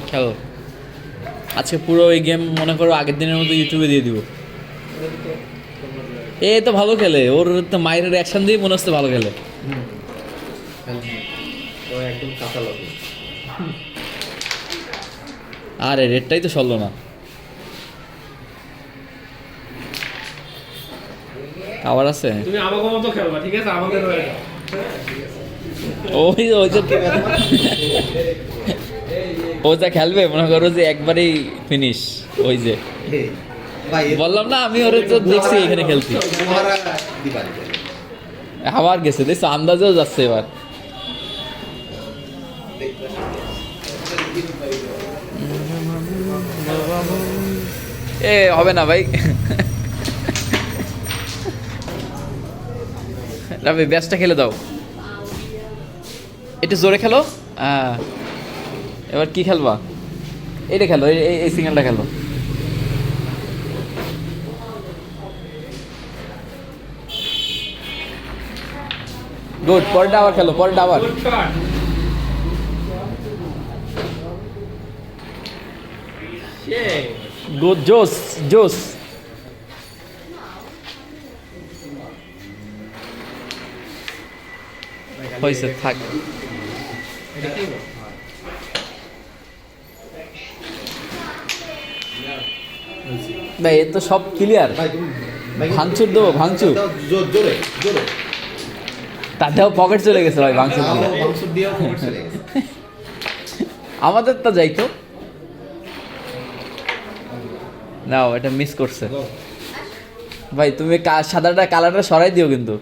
খেলো আজকে পুরো এই গেম মনে করো আগের দিনের মতো ইউটিউবে দিয়ে দিব। এ তো ভালো খেলে, ওর তো মায়ের অ্যাকশন দিয়ে মনে হচ্ছে ভালো খেলে। একদম কাঁচা লাগে। আরে রেডটাই তো সরল না। আবার আছে তুমি আমাকে মতো খেলবা, ঠিক আছে? আমাদের ওই ওই যে ও যা খেলবে মনে করো যে একবারেই ফিনিশ। ওই যে বললাম না আমি ওরে তো দেখছি এখানে খেলছি। আবার গেছে দেখছো, আন্দাজেও যাচ্ছে এবার। এ হবে না ভাই। রাবি ব্যাসটা খেলে দাও, একটু জোরে খেলো। হ্যাঁ এবার কি খেলবা? এইটা খেলো, এই সিঙ্গেলটা খেলো। গুড, পরেরটা আবার খেলো, পরেরটা আবার। গুড, জোস জোস। হয়েছে, থাক। ভাই এ তো সব ক্লিয়ার। ভাঙচুর দেবো, ভাঙচুর। জোরে জোরে তাতেও পকেট চলে গেছে ভাই ভাঙচুর দিয়ে। ভাঙচুর দিয়েও পকেট চলে গেছে। আমাদের তো যাইতো। নাও, এটা মিস করছে ভাই। তুমি সাদাটা কালারটা সরাই দিও কিন্তু।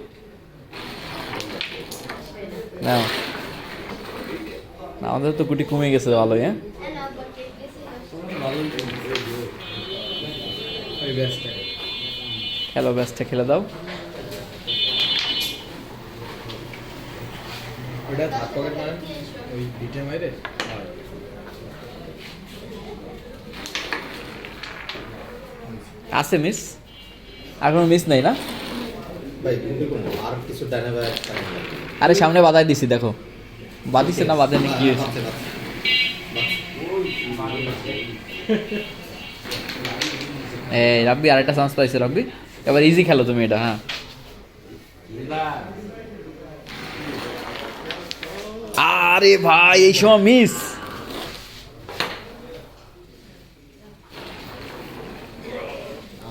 নাও, আমাদের তো গুটি কমে গেছে ভালোই। হ্যাঁ খেলো, ব্যাসটা খেলে দাও। ওটা হাত পকেট মারেন ওই ডিটে মাইরে। আছে মিস, আর কোনো মিস নাই না ভাই গুটি কোন আর কিছু ডানে ভাই। আরে সামনে বাধাই দিছি, দেখো বাদিছে না বাধেনি কি হয়েছে। এই রাব্বি আরেকটা চান্স পাইছে রাব্বি, এবার ইজি খেলো তুমি এটা। হ্যাঁ আরে ভাই এই সময় মিস।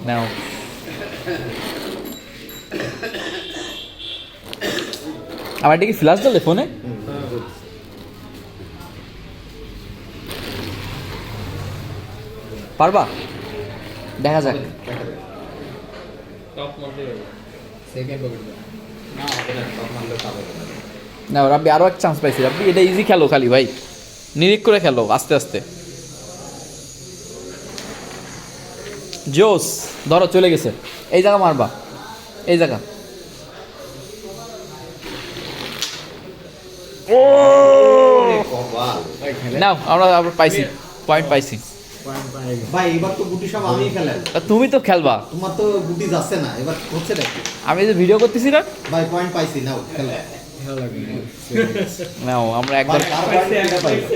নাও আমার এটা কি ফ্ল্যাশ দিলে ফোনে? পারবা? দেখা যাক। সেকেন্ড পকেট না হবে না, টপ মারলে পাবে না। না রাব্বি আরও এক চান্স পাইছি রাব্বি, এটা ইজি খেলো খালি ভাই, নিরিখ করে খেলো আস্তে আস্তে। জোস, ধরো চলে গেছে। এই জায়গা মারবা, এই জায়গা। ও নাও, আমরা আবার পাইছি, পয়েন্ট পাইছি। ভাই এবার তো গুটি সব আমি খেলেন। তুমি তো খেলবা, তোমার তো গুটি যাচ্ছে না, এবার হচ্ছে নাকি? আমি যে ভিডিও করতেছি না। ভাই পয়েন্ট পাইছি, নাও খেলো। নাও আমরা একবার ভাই, আর পয়েন্ট পাইছি।